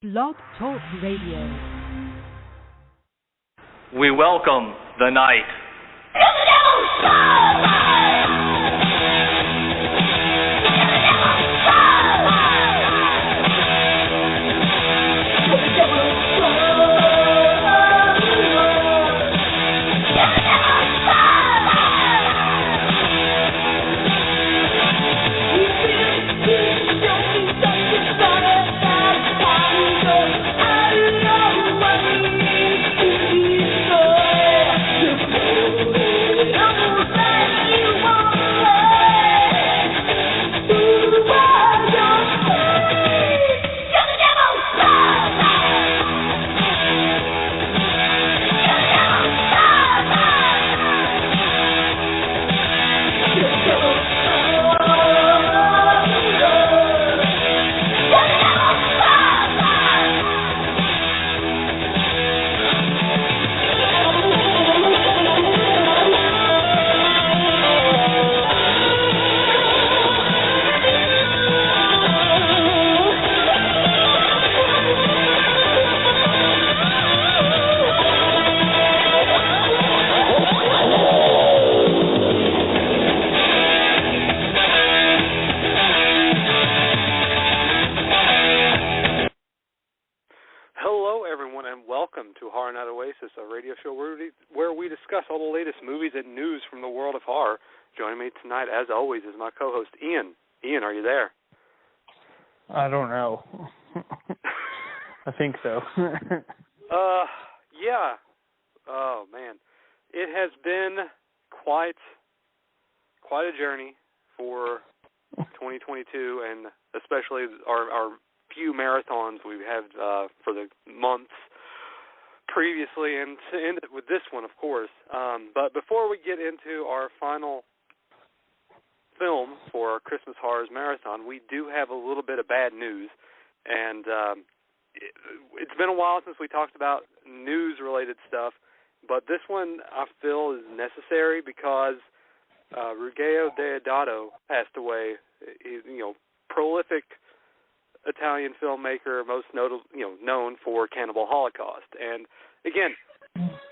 Blog Talk Radio. We welcome the night. Oasis, a radio show where we discuss all the latest movies and news from the world of horror. Joining me tonight, as always, is my co-host, Ian. Ian, are you there? I don't know. I think so. Yeah. Oh, man. It has been quite a journey for 2022, and especially our few marathons we've had for the months previously, and to end it with this one, of course. But before we get into our final film for our Christmas Horrors Marathon, we do have a little bit of bad news. And it's been a while since we talked about news-related stuff, but this one I feel is necessary because Ruggero Deodato passed away. He's, prolific Italian filmmaker, most known for Cannibal Holocaust. And again,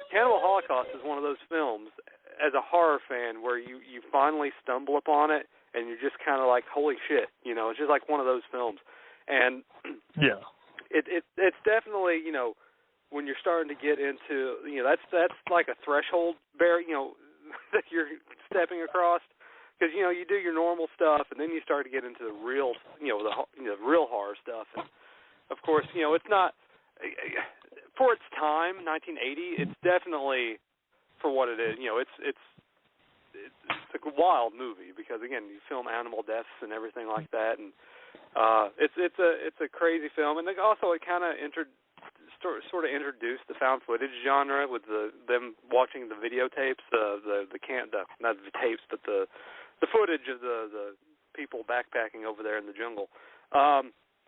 Cannibal Holocaust is one of those films, as a horror fan, where you finally stumble upon it and you're just kind of like, holy shit, it's just like one of those films. And yeah, it's definitely, when you're starting to get into, that's like a threshold barrier, that you're stepping across. Because, you do your normal stuff, and then you start to get into the real, the real horror stuff. And, of course, it's not, for its time, 1980, it's definitely, for what it is, it's a wild movie because, again, you film animal deaths and everything like that. And it's a crazy film. And also it kind of sort of introduced the found footage genre with them watching the videotapes, not the tapes, but the footage of the people backpacking over there in the jungle.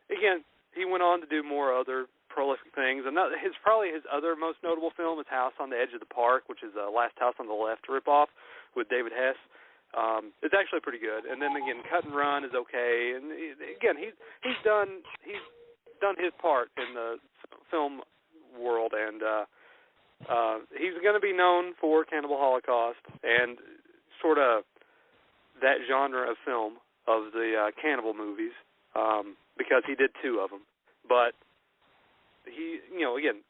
Again, he went on to do more other prolific things, and probably his other most notable film is House on the Edge of the Park, which is Last House on the Left ripoff with David Hess. It's actually pretty good. And then again, Cut and Run is okay. And again, he's done his part in the film world, and he's going to be known for Cannibal Holocaust and sort of that genre of film of the cannibal movies, because he did two of them. But he, again,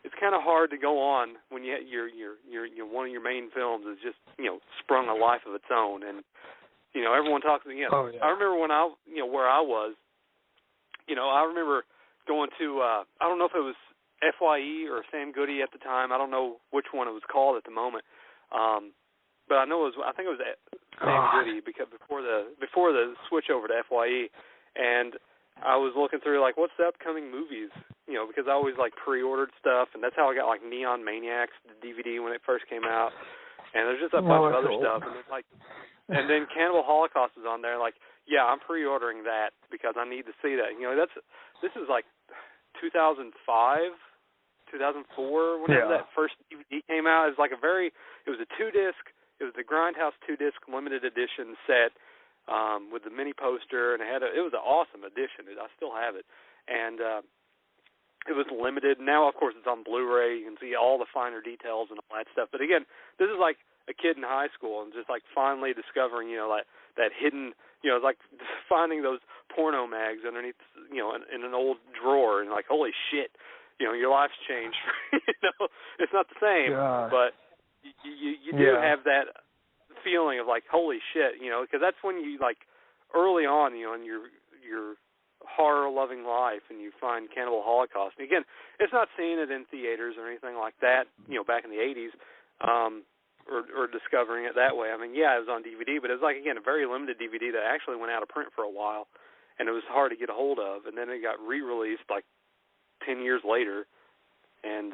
it's kind of hard to go on when your one of your main films is just sprung a life of its own, and everyone talks. Oh, yeah. I remember when where I was, I remember going to I don't know if it was FYE or Sam Goody at the time. I don't know which one it was called at the moment. But I think it was Sam Goody, because before the switch over to FYE, and I was looking through like, what's the upcoming movies? Because I always like pre-ordered stuff, and that's how I got like Neon Maniacs, the DVD when it first came out, and there's just a bunch of other stuff, and it's like, and then Cannibal Holocaust is on there, like, yeah, I'm pre-ordering that because I need to see that. This is like 2005. 2004, whenever that first DVD came out. It was a 2-disc. It was the Grindhouse 2-disc limited edition set with the mini poster, and it was an awesome edition. I still have it. And it was limited. Now, of course, it's on Blu-ray. You can see all the finer details and all that stuff. But again, this is like a kid in high school and just like finally discovering, like that hidden, it's like finding those porno mags underneath, in an old drawer, and like, holy shit, your life's changed. It's not the same, but you do have that feeling of like, holy shit, because that's when you like early on, in your horror-loving life, and you find Cannibal Holocaust. And again, it's not seeing it in theaters or anything like that, back in the 80s, or discovering it that way. I mean, yeah, it was on DVD, but it was like, again, a very limited DVD that actually went out of print for a while, and it was hard to get a hold of. And then it got re-released like 10 years later. And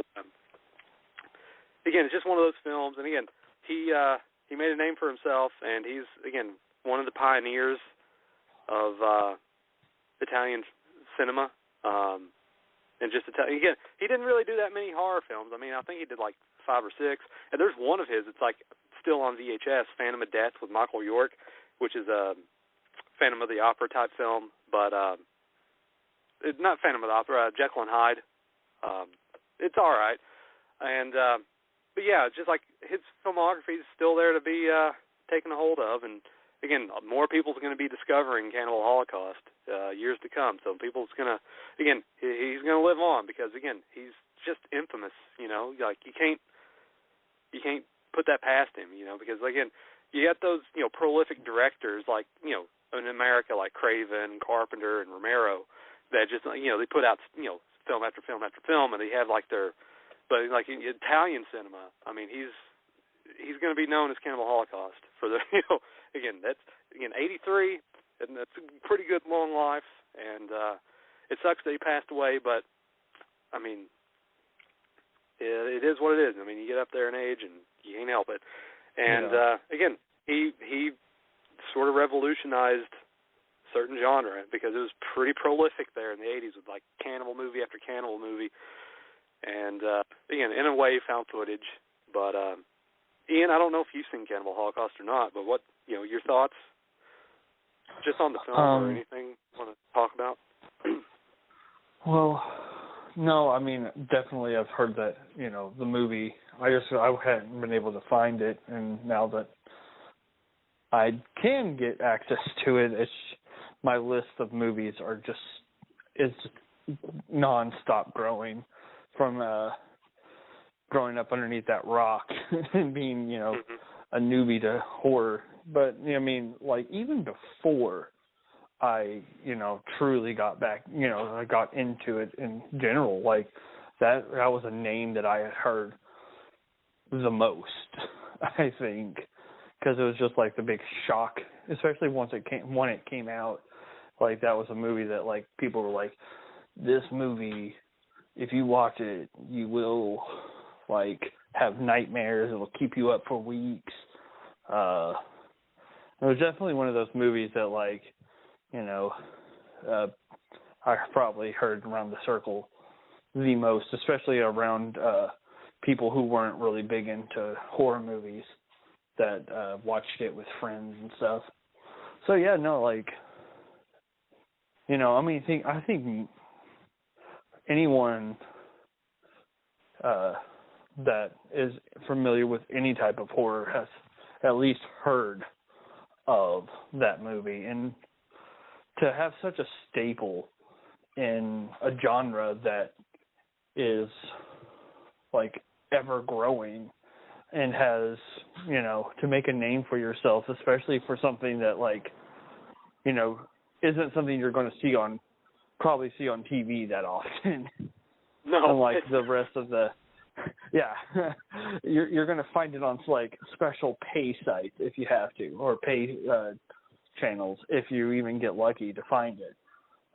again, it's just one of those films. And again, he made a name for himself, and he's, again, one of the pioneers of Italian cinema, and just again, he didn't really do that many horror films. I mean, I think he did like 5 or 6, and there's one of his. It's like still on VHS, Phantom of Death with Michael York, which is a Phantom of the Opera type film, but it's not Phantom of the Opera, Jekyll and Hyde. It's all right, and but yeah, it's just like his filmography is still there to be taken a hold of, and again, more people's going to be discovering Cannibal Holocaust years to come. So people's going to, again, he's going to live on because, again, he's just infamous, like you can't put that past him, because, again, you got those, prolific directors like, in America like Craven, Carpenter, and Romero that just, they put out, film after film after film, and they have like but like in Italian cinema, I mean, he's going to be known as Cannibal Holocaust for the, again, that's, 83, and that's a pretty good long life, and it sucks that he passed away, but, I mean, it is what it is. I mean, you get up there in age, and you can't help it. And, again, he sort of revolutionized certain genre because it was pretty prolific there in the 80s with, like, cannibal movie after cannibal movie, and, again, in a way, found footage, but, Ian, I don't know if you've seen Cannibal Holocaust or not, but what, your thoughts just on the film or anything you want to talk about? Well, no, I mean, definitely I've heard that, the movie, I hadn't been able to find it, and now that I can get access to it, my list of movies is non-stop growing from, growing up underneath that rock and being, a newbie to horror. But, I mean, like, even before I, truly got back, I got into it in general, like, that was a name that I had heard the most, I think, because it was just, like, the big shock, especially when it came out. Like, that was a movie that, like, people were like, this movie, if you watch it, you will, like, have nightmares. It'll keep you up for weeks. It was definitely one of those movies that, like, I probably heard around the circle the most, especially around people who weren't really big into horror movies that watched it with friends and stuff. So, yeah, no, like, I mean, I think anyone that is familiar with any type of horror has at least heard of that movie. And to have such a staple in a genre that is, like, ever growing and has, to make a name for yourself, especially for something that, like, isn't something you're going to probably see on TV that often. No. Unlike the rest of the, you're going to find it on, like, special pay sites if you have to, or pay channels if you even get lucky to find it.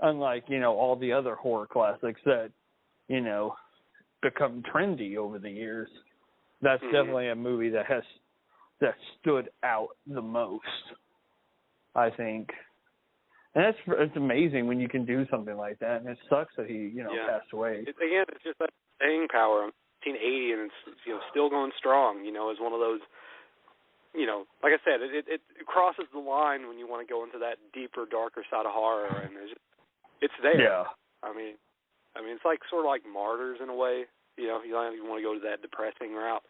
Unlike, all the other horror classics that, become trendy over the years. That's definitely a movie that stood out the most, I think. And it's amazing when you can do something like that, and it sucks that he, passed away. It's just that staying power. 1980, and it's still going strong. Is one of those. Like I said, it crosses the line when you want to go into that deeper, darker side of horror, and it's there. Yeah. I mean, I mean, it's like sort of like Martyrs in a way. You know, you don't even want to go to that depressing route.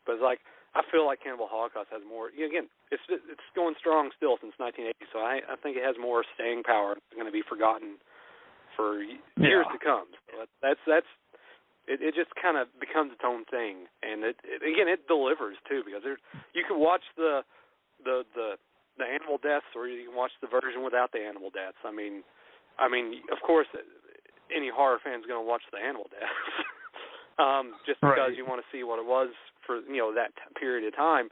But it's like, I feel like Cannibal Holocaust has more. Again, it's going strong still since 1980, so I think it has more staying power. It's going to be forgotten for years to come. So it just kind of becomes its own thing, and it delivers too, because you can watch the animal deaths, or you can watch the version without the animal deaths. I mean, of course, any horror fan is going to watch the animal deaths, just because you want to see what it was for that period of time,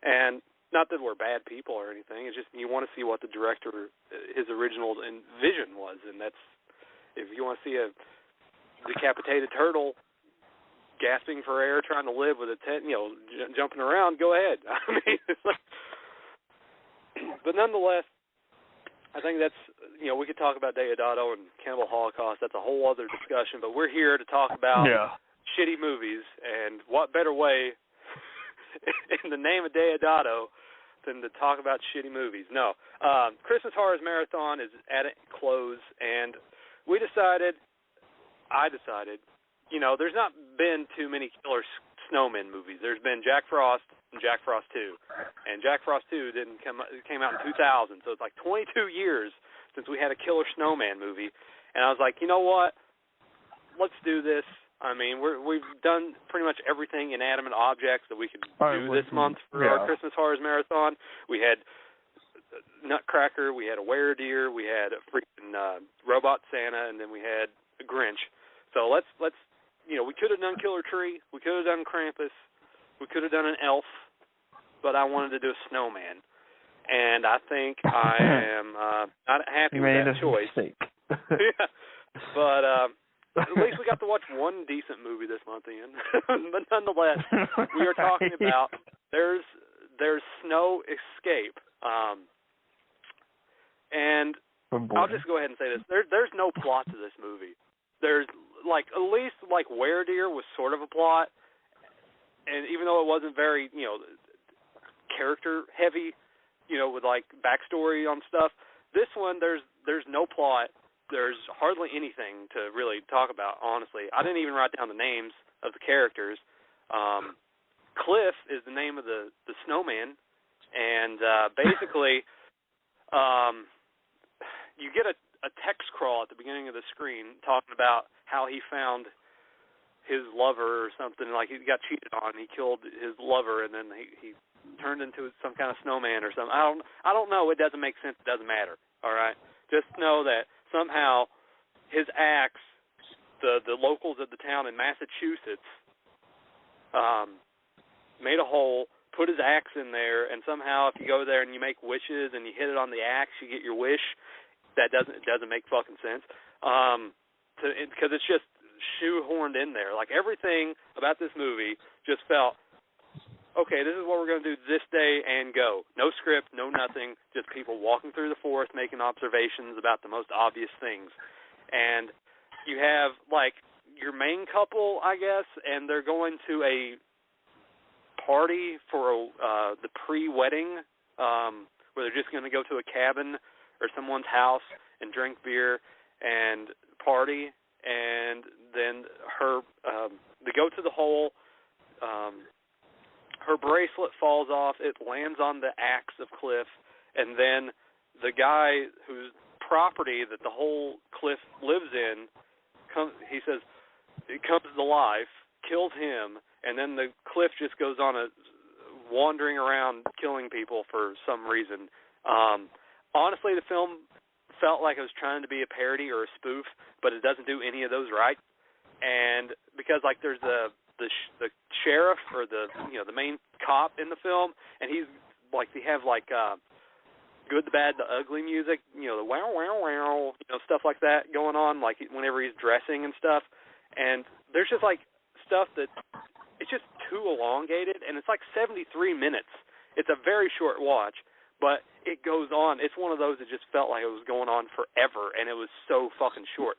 and not that we're bad people or anything. It's just you want to see what the director, his original vision was, and that's, if you want to see a decapitated turtle gasping for air, trying to live with a jumping around, go ahead. I mean, it's like, but nonetheless, I think that's, we could talk about Deodato and Cannibal Holocaust. That's a whole other discussion. But we're here to talk about shitty movies, and what better way in the name of Deodato than to talk about shitty movies? No. Christmas Horrors Marathon is at its close, and I decided, there's not been too many killer snowmen movies. There's been Jack Frost and Jack Frost 2. And Jack Frost 2 came out in 2000, so it's like 22 years since we had a killer snowman movie. And I was like, you know what? Let's do this. I mean, we've done pretty much everything inanimate objects that we could do this month for our Christmas Horrors Marathon. We had Nutcracker, we had a Were-Deer, we had a freaking Robot Santa, and then we had a Grinch. So let's we could have done Killer Tree, we could have done Krampus, we could have done an elf, but I wanted to do a snowman. And I think I am not happy with that choice. Yeah, but at least we got to watch one decent movie this month, Ian. But nonetheless, we are talking about there's Snow Escape. And I'll just go ahead and say this. There's no plot to this movie. There's, at least Were-Deer was sort of a plot. And even though it wasn't very, character heavy, with, backstory on stuff, this one, there's no plot. There's hardly anything to really talk about, honestly. I didn't even write down the names of the characters. Cliff is the name of the snowman, and basically you get a text crawl at the beginning of the screen talking about how he found his lover or something, like he got cheated on, he killed his lover, and then he turned into some kind of snowman or something. I don't know. It doesn't make sense. It doesn't matter. All right? Just know that somehow his axe, the locals of the town in Massachusetts, made a hole, put his axe in there, and somehow if you go there and you make wishes and you hit it on the axe, you get your wish. That doesn't make fucking sense. Because it's just shoehorned in there. Like, everything about this movie just felt, okay, this is what we're going to do this day and go. No script, no nothing, just people walking through the forest making observations about the most obvious things. And you have, your main couple, I guess, and they're going to a party for the pre-wedding, where they're just going to go to a cabin or someone's house and drink beer and party, and then they go to the hole, her bracelet falls off, it lands on the axe of Cliff, and then the guy whose property that the whole Cliff lives in, he says, it comes to life, kills him, and then the Cliff just goes on wandering around killing people for some reason. Honestly, the film felt like it was trying to be a parody or a spoof, but it doesn't do any of those right. And because there's the sheriff or the main cop in the film, and he's they have Good, the Bad, the Ugly music, the wow wow wow, stuff like that going on, whenever he's dressing and stuff. And there's just stuff that it's just too elongated, and it's 73 minutes. It's a very short watch. But it goes on. It's one of those that just felt like it was going on forever, and it was so fucking short.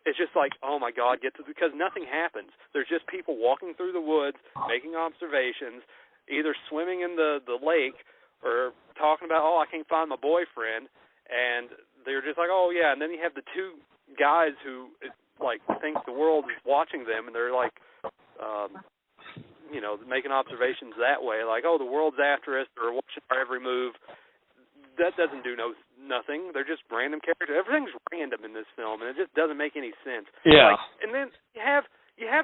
It's just oh my God, because nothing happens. There's just people walking through the woods, making observations, either swimming in the lake or talking about, I can't find my boyfriend, and they're just oh yeah, and then you have the two guys who like thinks the world is watching them, and they're like, making observations that way, like, oh, the world's after us, they're watching our every move. That doesn't do nothing. They're just random characters. Everything's random in this film, and it just doesn't make any sense. Yeah. And then you have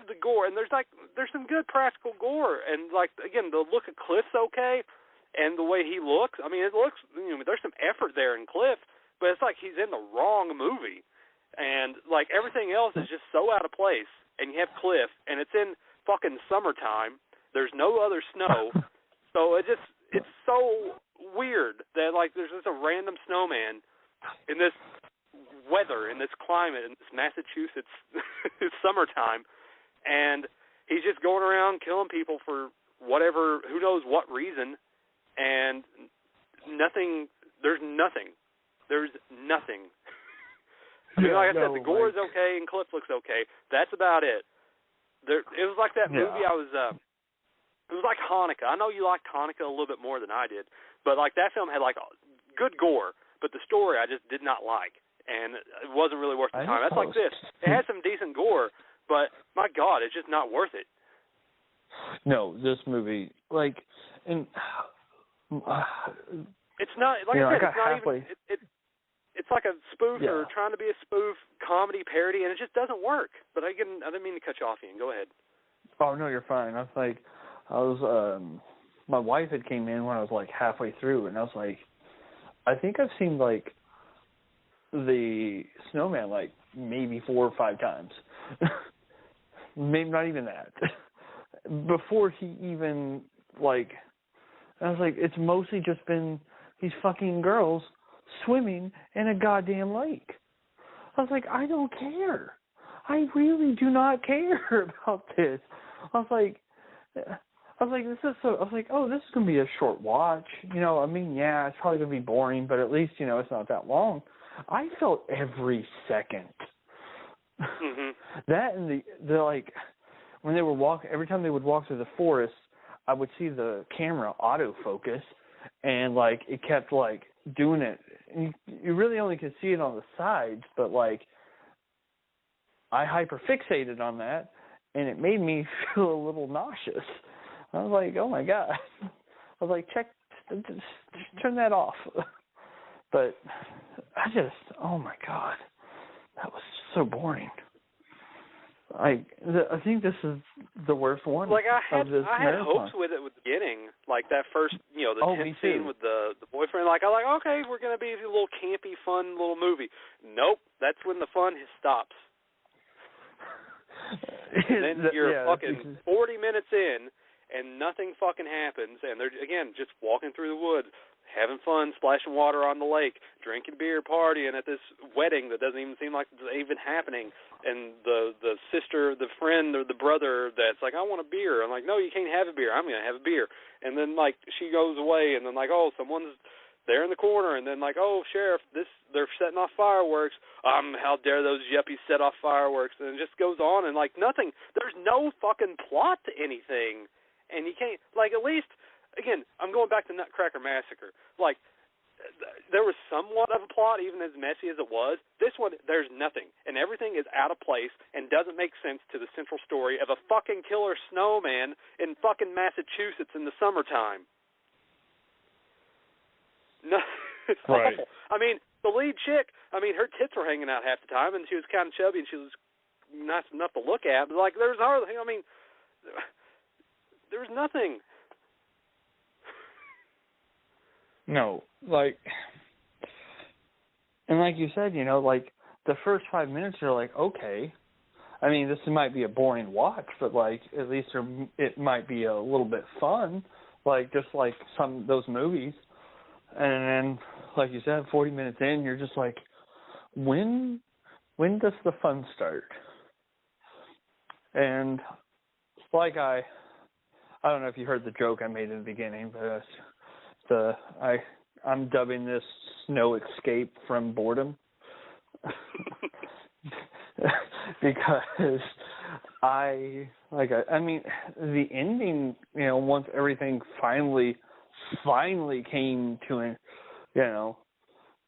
the gore, and there's some good practical gore, and like again, the look of Cliff's okay, and the way he looks. I mean, it looks. There's some effort there in Cliff, but it's like he's in the wrong movie, and like everything else is just so out of place. And you have Cliff, and it's in fucking summertime. There's no other snow, so it's so weird that like there's just a random snowman in this weather, in this climate, in this Massachusetts it's summertime, and he's just going around killing people for whatever, who knows what reason, and there's nothing. I mean, like I said, the gore is okay and Cliff looks okay. That's about it. It was like that movie it was like Hanukkah. I know you liked Hanukkah a little bit more than I did, but like that film had like good gore, but the story I just did not like, and it wasn't really worth the time. That's like this. It had some decent gore, but my God, it's just not worth it. No, this movie, like, and it's not like I said. It's not even. It's like a spoof or trying to be a spoof comedy parody, and it just doesn't work. But I didn't mean to cut you off, Ian. Go ahead. Oh no, you're fine. My wife had came in when I was like halfway through, and I was like, I think I've seen like the snowman like maybe 4 or 5 times, maybe not even that. Before he even like, I was like, it's mostly just been these fucking girls swimming in a goddamn lake. I was like, I don't care. I really do not care about this. I was like, this is so. I was like, oh, this is gonna be a short watch. I mean, yeah, it's probably gonna be boring, but at least it's not that long. I felt every second. Mm-hmm. That and the like, when they were every time they would walk through the forest, I would see the camera autofocus, and like it kept like doing it. And you really only could see it on the sides, but like I hyperfixated on that, and it made me feel a little nauseous. I was like, oh my God. I was like, just turn that off. But oh my God, that was so boring. I think this is the worst one. Like I had marathon. hopes with it with the beginning, like that first, the tense scene with the boyfriend. Like I okay, we're gonna be a little campy, fun little movie. Nope, that's when the fun stops. And then you're fucking 40 minutes in, and nothing fucking happens, and they're again just walking through the woods, having fun, splashing water on the lake, drinking beer, partying at this wedding that doesn't even seem like it's even happening. And the sister, the friend, or the brother that's like, I want a beer. I'm like, no, you can't have a beer. I'm going to have a beer. And then, like, she goes away, and then, like, oh, someone's there in the corner. And then, like, oh, Sheriff, they're setting off fireworks. How dare those yuppies set off fireworks? And it just goes on, and, like, nothing. There's no fucking plot to anything. And you can't, like, at least, again, I'm going back to Nutcracker Massacre. Like, there was somewhat of a plot, even as messy as it was. This one, there's nothing. And everything is out of place and doesn't make sense to the central story of a fucking killer snowman in fucking Massachusetts in the summertime. No, it's right. awful. I mean, the lead chick, her tits were hanging out half the time, and she was kind of chubby, and she was nice enough to look at. But, like, there was hardly, there was nothing. No, like, and like you said, like, the first 5 minutes are like, okay. I mean, this might be a boring watch, but, like, at least it might be a little bit fun, like, just like some of those movies. And then, like you said, 40 minutes in, you're just like, when does the fun start? And, like, I don't know if you heard the joke I made in the beginning, but I'm dubbing this snow escape from boredom because the ending, once everything finally came to an,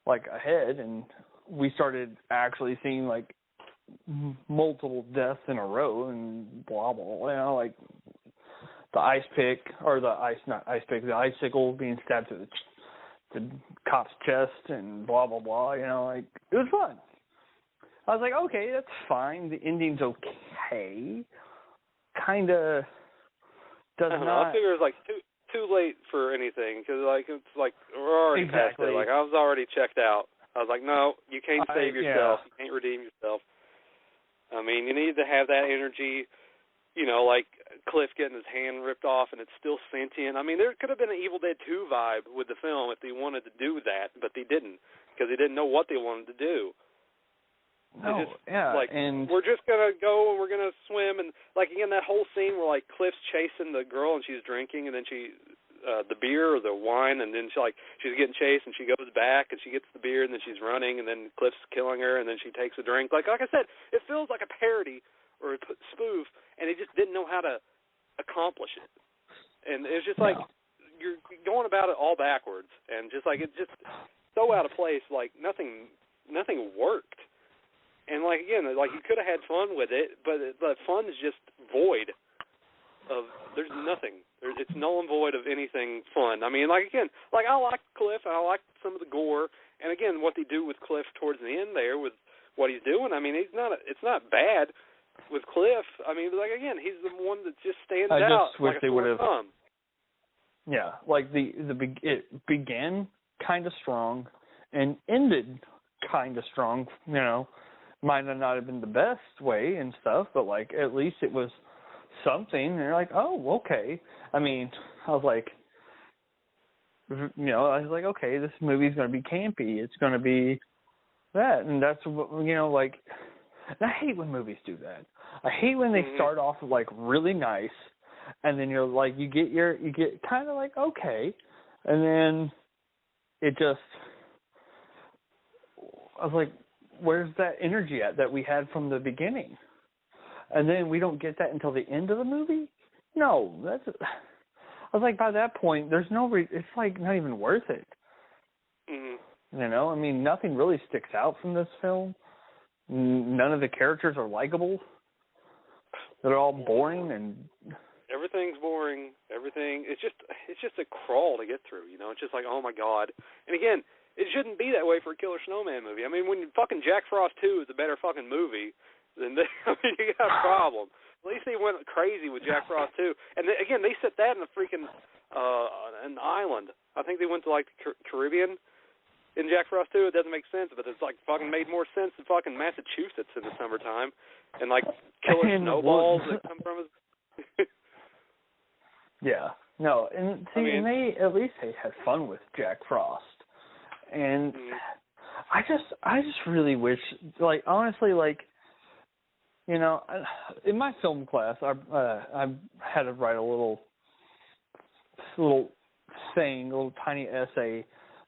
like a head, and we started actually seeing like multiple deaths in a row and blah blah. You know, like the the icicle being stabbed to the cop's chest and blah blah blah. You know, like it was fun. I was like, okay, that's fine. The ending's okay. Kinda does I don't know. not. I figure it was like too late for anything because like it's like we're already past it. Like I was already checked out. I was like, no, you can't save yourself. You can't redeem yourself. I mean, you need to have that energy. You know, like Cliff getting his hand ripped off and it's still sentient. I mean, there could have been an Evil Dead 2 vibe with the film if they wanted to do that, but they didn't because they didn't know what they wanted to do. No, and we're just gonna go and we're gonna swim and like again that whole scene where like Cliff's chasing the girl and she's drinking and then she the beer or the wine and then she's getting chased and she goes back and she gets the beer and then she's running and then Cliff's killing her and then she takes a drink. Like I said, it feels like a parody or a spoof and they just didn't know how to accomplish it. And it's just like you're going about it all backwards and just like it's just so out of place. Like nothing worked. And, like, again, like, you could have had fun with it, but fun is just void of, there's nothing. It's null and void of anything fun. I mean, like, again, like, I like Cliff, and I like some of the gore, and, again, what they do with Cliff towards the end there with what he's doing, I mean, it's not bad with Cliff. I mean, like, again, he's the one that just stands out. I just wish they would have. Yeah, like, it began kind of strong and ended kind of strong, you know. Might not have been the best way and stuff, but, like, at least it was something. And you're like, oh, okay. I mean, I was like, okay, this movie's going to be campy. It's going to be that. And that's, you know, like, and I hate when movies do that. I hate when they start off, like, really nice, and then you're like, you get kind of like, okay. And then it just, I was like, where's that energy at that we had from the beginning? And then we don't get that until the end of the movie? No, I was like, by that point, there's it's like not even worth it. Mm-hmm. You know, I mean, nothing really sticks out from this film. None of the characters are likable. They're all boring and... Everything's boring. Everything, it's just a crawl to get through, you know? It's just like, oh my God. And again, it shouldn't be that way for a Killer Snowman movie. I mean, when fucking Jack Frost 2 is a better fucking movie, then you got a problem. At least they went crazy with Jack Frost 2. And again, they set that in a freaking an island. I think they went to, like, the Caribbean in Jack Frost 2. It doesn't make sense, but it's, like, fucking made more sense than fucking Massachusetts in the summertime. And, like, killer snowballs that come from us. Yeah. No, and see, and they had fun with Jack Frost. And I just really wish, like, honestly, like, you know, in my film class, I had to write a little thing, a little tiny essay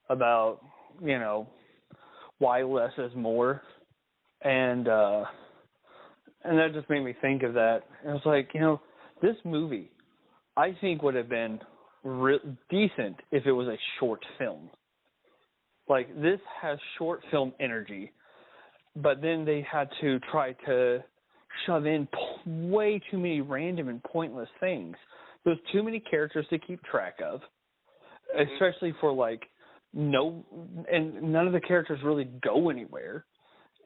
about, you know, why less is more, and that just made me think of that. And I was like, you know, this movie, I think would have been decent if it was a short film. Like, this has short film energy, but then they had to try to shove in way too many random and pointless things. There's too many characters to keep track of, especially for, like, and none of the characters really go anywhere.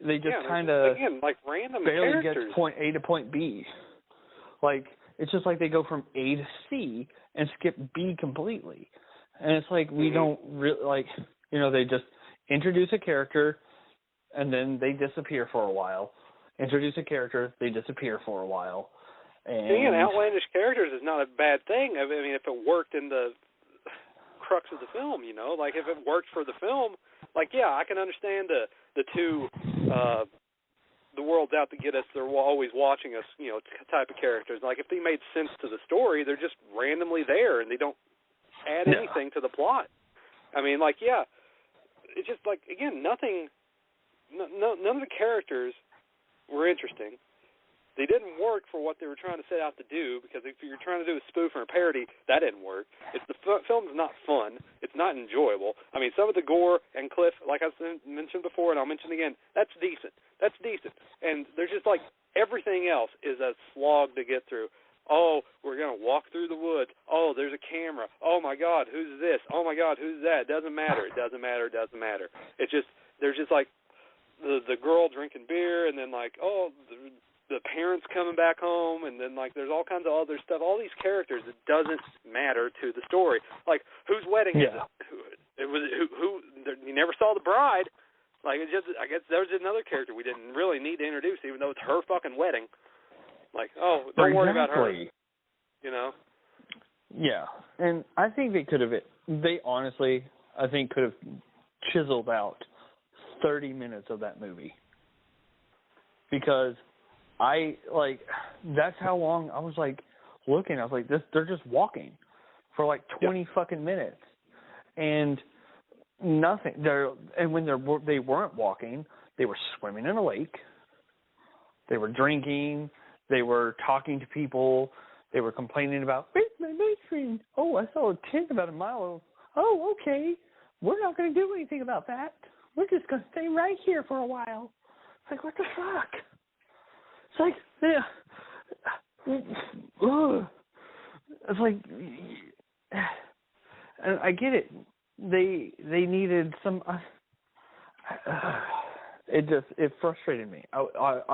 They just kind of, again, like random barely characters. get to point A to point B. Like, it's just like they go from A to C and skip B completely. And it's like we don't really, like, you know, they just introduce a character and then they disappear for a while. Introduce a character, they disappear for a while. And again, outlandish characters is not a bad thing. I mean, if it worked in the crux of the film, you know, like if it worked for the film, like, yeah, I can understand the two, the world's out to get us, they're always watching us, you know, type of characters. Like, if they made sense to the story, they're just randomly there and they don't add anything to the plot. I mean, like, yeah, it's just like, again, none of the characters were interesting. They didn't work for what they were trying to set out to do, because if you're trying to do a spoof or a parody, that didn't work. Film's not fun. It's not enjoyable. I mean, some of the gore and Cliff, like I mentioned before, and I'll mention again, that's decent. That's decent. And there's just like everything else is a slog to get through. Oh, we're going to walk through the woods. Oh, there's a camera. Oh, my God, who's this? Oh, my God, who's that? It doesn't matter. It doesn't matter. It doesn't matter. It's just, there's just like the girl drinking beer, and then like, oh, the parents coming back home, and then like there's all kinds of other stuff. All these characters, it doesn't matter to the story. Like, whose wedding is it? It was who you never saw the bride. Like, it's just, I guess there's another character we didn't really need to introduce, even though it's her fucking wedding. Like, oh, don't worry about her. You know? Yeah, and I think they honestly, I think could have chiseled out 30 minutes of that movie. Because that's how long I was like looking. I was like, they're just walking for like 20 fucking minutes. And nothing. And when they weren't walking, they were swimming in a lake. They were drinking. They were talking to people. They were complaining about, where's my boyfriend? Oh, I saw a tent about a mile. Oh, okay. We're not going to do anything about that. We're just going to stay right here for a while. It's like, what the fuck? It's like, it's like, and I get it. They needed some. It frustrated me. I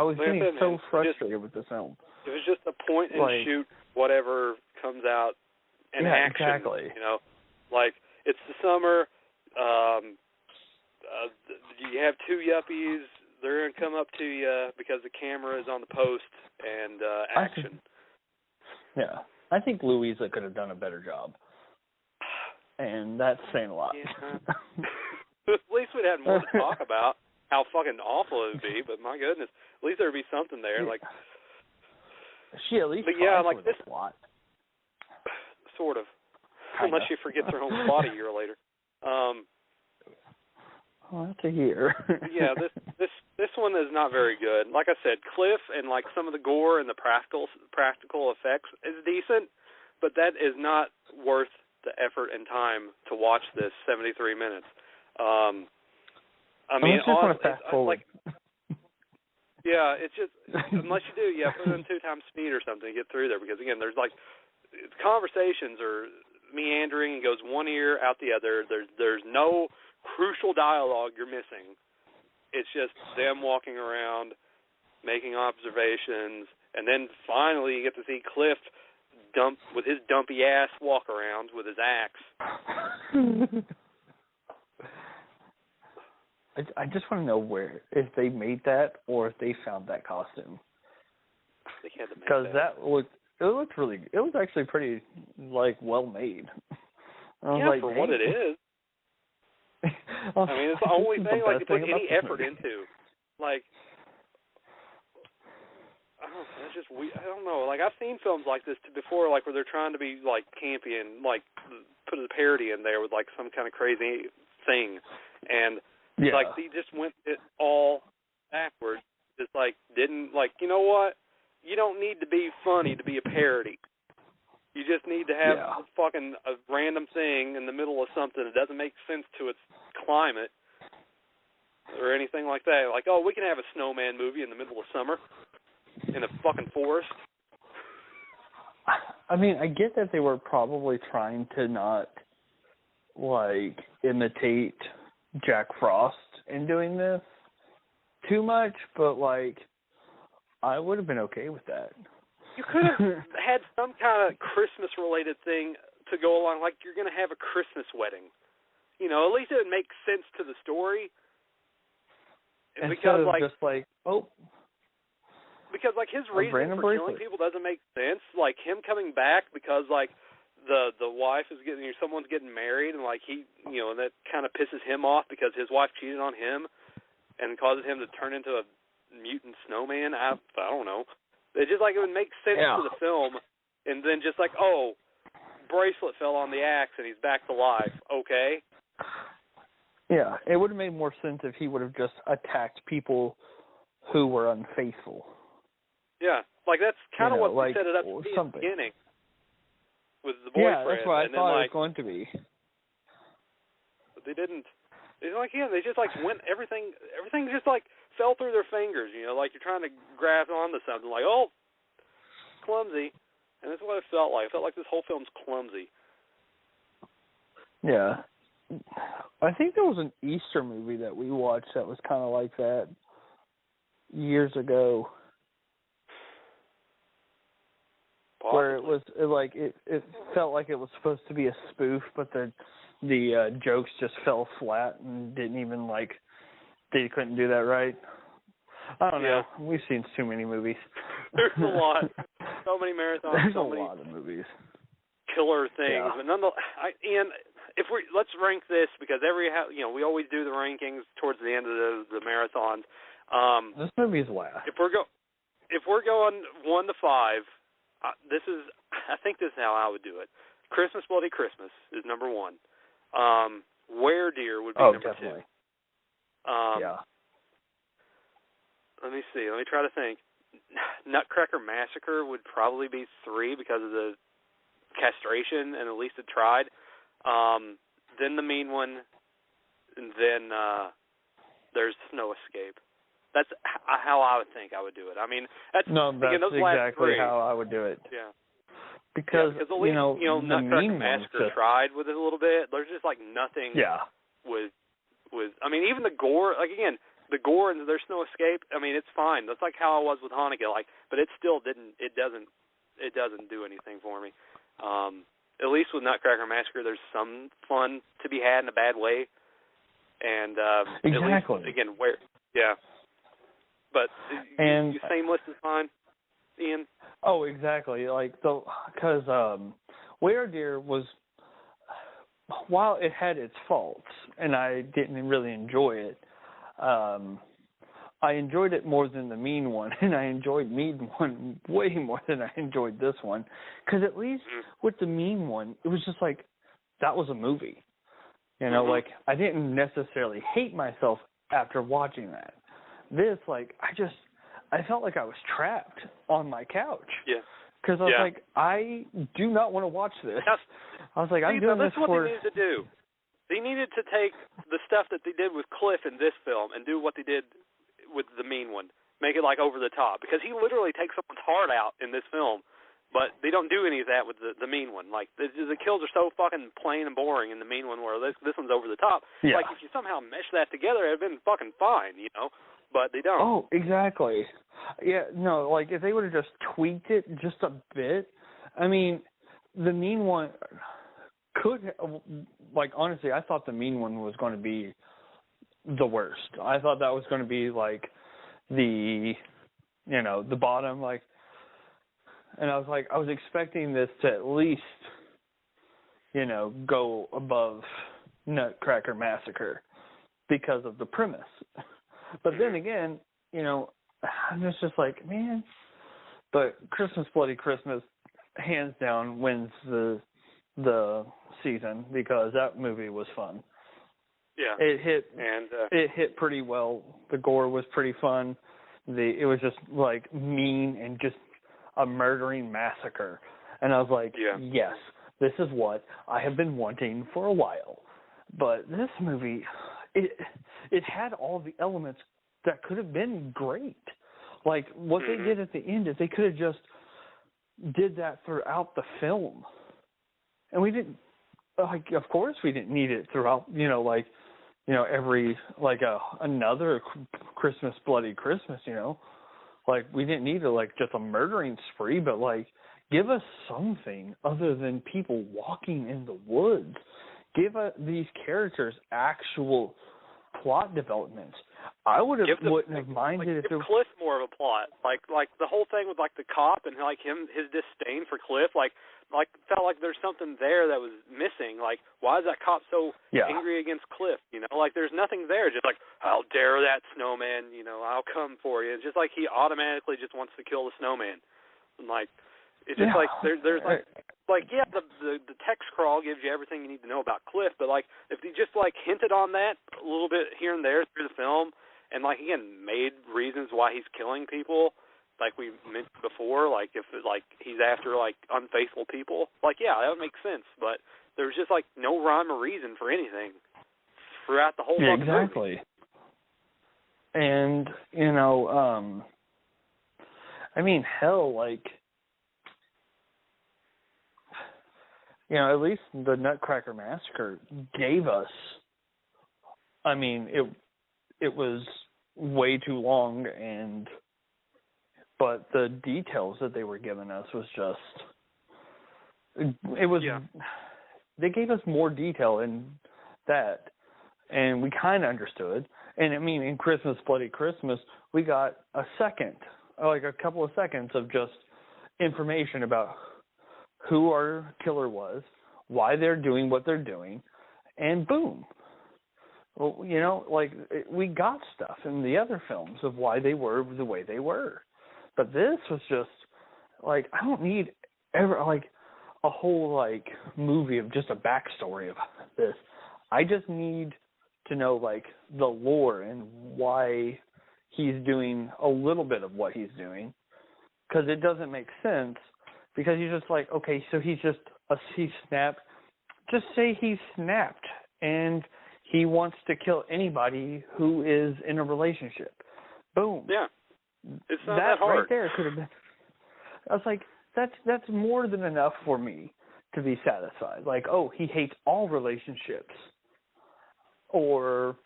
was getting so frustrated with the film. It was just a point and shoot whatever comes out in action. Exactly. You know, like it's the summer. You have two yuppies. They're going to come up to you because the camera is on the post and action. I think Louisa could have done a better job. And that's saying a lot. Yeah. At least we'd had more to talk about. How fucking awful it would be, but my goodness, at least there would be something there. Like she at least like this plot. Sort of. Unless she forgets her own plot a year later. Well, that's a year. Yeah, this one is not very good. Like I said, Cliff and like some of the gore and the practical effects is decent, but that is not worth the effort and time to watch this 73 minutes. I mean, yeah, it's just, unless you do, put it in 2 times speed or something to get through there, because again, there's like, conversations are meandering and goes one ear out the other. There's no crucial dialogue you're missing. It's just them walking around, making observations, and then finally you get to see Cliff with his dumpy ass walk around with his axe. I just want to know if they made that or if they found that costume. They had to make because it was actually pretty well made. For what it is. I mean, it's the only thing you put any effort into. Like, I don't know. Like, I've seen films like this before, like where they're trying to be like campy and like put a parody in there with like some kind of crazy thing, and like they just went it all backwards. Just like didn't like, you know what? You don't need to be funny to be a parody. You just need to have a random thing in the middle of something that doesn't make sense to its climate or anything like that. Like, oh, we can have a snowman movie in the middle of summer in a fucking forest. I mean, I get that they were probably trying to not, like, imitate Jack Frost in doing this too much, but, like, I would have been okay with that. You could have had some kind of Christmas-related thing to go along, like you're going to have a Christmas wedding. You know, at least it would make sense to the story. Instead of just like, oh. Because, like, his reason for killing people doesn't make sense. Like, him coming back because, like, the wife is someone's getting married, and, like, he, you know, and that kind of pisses him off because his wife cheated on him and causes him to turn into a mutant snowman. I don't know. It's just like it would make sense to the film, and then just like, oh, bracelet fell on the axe and he's back to life. Okay. Yeah, it would have made more sense if he would have just attacked people who were unfaithful. Yeah, like that's kind of what like, set it up to be at the beginning with the boyfriend. Yeah, that's what I and thought then, it was going to be. But they didn't. It's like, yeah, they just like went everything just like fell through their fingers. Like you're trying to grab onto something. Like, oh, clumsy, and that's what it felt like. It felt like this whole film's clumsy. Yeah. I think there was an Easter movie that we watched that was kind of like that years ago. Possibly. Where it felt like it was supposed to be a spoof, but the jokes just fell flat and didn't even they couldn't do that right. I don't know. We've seen too many movies. There's a lot. So many marathons. There's so a many lot of movies. Killer things, Yeah. but nonetheless, and if let's rank this because we always do the rankings towards the end of the marathons. This movie is last. If we're going 1 to 5, I think this is how I would do it. Christmas Bloody Christmas is number 1. Were Deer would be number definitely. 2. Yeah. Let me see. Let me try to think. Nutcracker Massacre would probably be 3 because of the castration, and at least it tried. Then the Mean One, and then there's Snow Escape. That's how I would think I would do it. I mean, that's exactly how I would do it. Yeah. Because at least, the Nutcracker Mean Massacre tried with it a little bit. There's just nothing. Yeah. With I mean, even the gore. The gore and there's Snow Escape. I mean, it's fine. That's like how I was with Hanukkah. But it still didn't. It doesn't do anything for me. At least with Nutcracker Massacre, there's some fun to be had in a bad way. And exactly. At least, again, But the same list is fine, Ian. Oh, exactly. Because Were Deer was, while it had its faults, and I didn't really enjoy it, I enjoyed it more than the Mean One, and I enjoyed Mean One way more than I enjoyed this one. Because at least with the Mean One, it was just that was a movie. I didn't necessarily hate myself after watching that. This, I felt like I was trapped on my couch. Yeah. Because I was I do not want to watch this. I was I'm doing this for... That's what they needed to do. They needed to take the stuff that they did with Cliff in this film and do what they did with the Mean One. Make it over the top. Because he literally takes someone's heart out in this film, but they don't do any of that with the Mean One. The kills are so fucking plain and boring in the Mean One, where this one's over the top. Yeah. If you somehow mesh that together, it would have been fucking fine, But they don't. Oh, exactly. Yeah, no, if they would have just tweaked it just a bit, I mean, the Mean One could, honestly, I thought the Mean One was going to be the worst. I thought that was going to be, the bottom, and I was expecting this to at least, go above Nutcracker Massacre because of the premise. But then again, I'm just man. But Christmas Bloody Christmas, hands down, wins the season because that movie was fun. Yeah. It hit pretty well. The gore was pretty fun. It was just mean and just a murdering massacre. And I was yes, this is what I have been wanting for a while. But this movie, it had all the elements that could have been great. What they did at the end is they could have just did that throughout the film. And we didn't, of course we didn't need it throughout, every, another Christmas Bloody Christmas, we didn't need just a murdering spree, but give us something other than people walking in the woods. Give these characters actual plot development. I wouldn't have minded if give Cliff more of a plot. The whole thing with the cop and his disdain for Cliff, felt like there's something there that was missing. Why is that cop so angry against Cliff? There's nothing there. Just how dare that snowman? I'll come for you. It's just he automatically just wants to kill the snowman. And it's just there's the text crawl gives you everything you need to know about Cliff, but if they just hinted on that a little bit here and there through the film, and again made reasons why he's killing people, like we mentioned before, like if he's after like unfaithful people, like yeah, that would make sense. But there's just like no rhyme or reason for anything throughout the whole fucking movie. Exactly. And I mean, hell, like at least the Nutcracker Massacre gave us. I mean, it was way too long, but the details that they were giving us was just. It was. Yeah. They gave us more detail in that, and we kind of understood. And I mean, in Christmas, Bloody Christmas, we got a couple of seconds of just information about who our killer was, why they're doing what they're doing, and boom. Well, we got stuff in the other films of why they were the way they were. But this was just, like, I don't need a whole, movie of just a backstory of this. I just need to know, the lore and why he's doing a little bit of what he's doing. Because it doesn't make sense. Because he's just like, okay, so he snapped. Just say he snapped and he wants to kill anybody who is in a relationship. Boom. Yeah. It's not that hard. Right there could have been. I was like, that's more than enough for me to be satisfied. Like, oh, he hates all relationships. Or,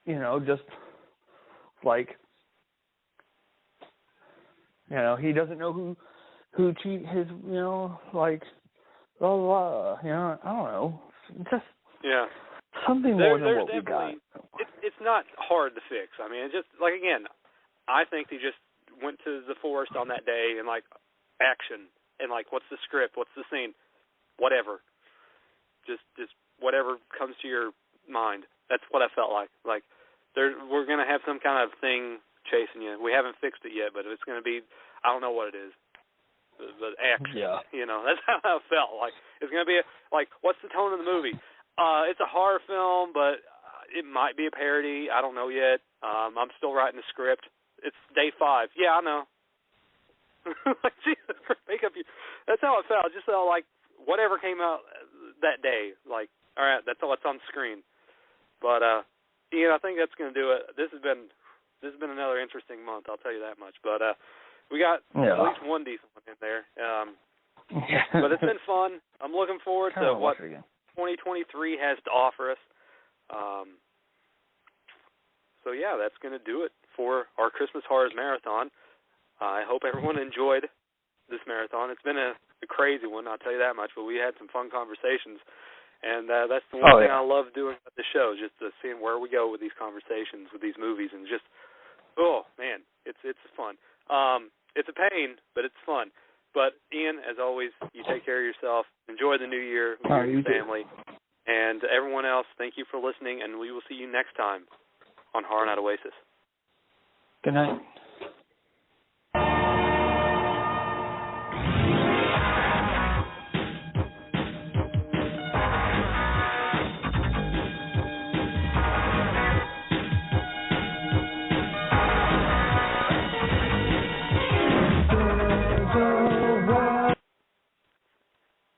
just he doesn't know who cheat his, blah, blah, I don't know. Just something more than what we got. It's not hard to fix. I mean, it's just, again, I think they just went to the forest on that day and, action. And, what's the script? What's the scene? Whatever. Just whatever comes to your mind. That's what I felt like. We're going to have some kind of thing chasing you. We haven't fixed it yet, but it's going to be, I don't know what it is. The action. Yeah. That's how I felt. It's going to be what's the tone of the movie? It's a horror film, but it might be a parody. I don't know yet. I'm still writing the script. It's day 5. Yeah, I know. Jesus, make up. That's how it felt. Just felt like whatever came out that day. All right, that's what's on the screen. But Ian, I think that's going to do it. This has been another interesting month. I'll tell you that much. But we got at least one decent one in there. But it's been fun. I'm looking forward to what 2023 has to offer us. So yeah, that's going to do it for our Christmas Horrors Marathon. I hope everyone enjoyed this marathon. It's been a crazy one, I'll tell you that much, but we had some fun conversations. And that's the one thing I love doing at the show, just seeing where we go with these conversations, with these movies, and just, oh, man, it's fun. It's a pain, but it's fun. But, Ian, as always, you take care of yourself. Enjoy the new year with your family. And everyone else, thank you for listening, and we will see you next time on Horror Night Oasis. Good night.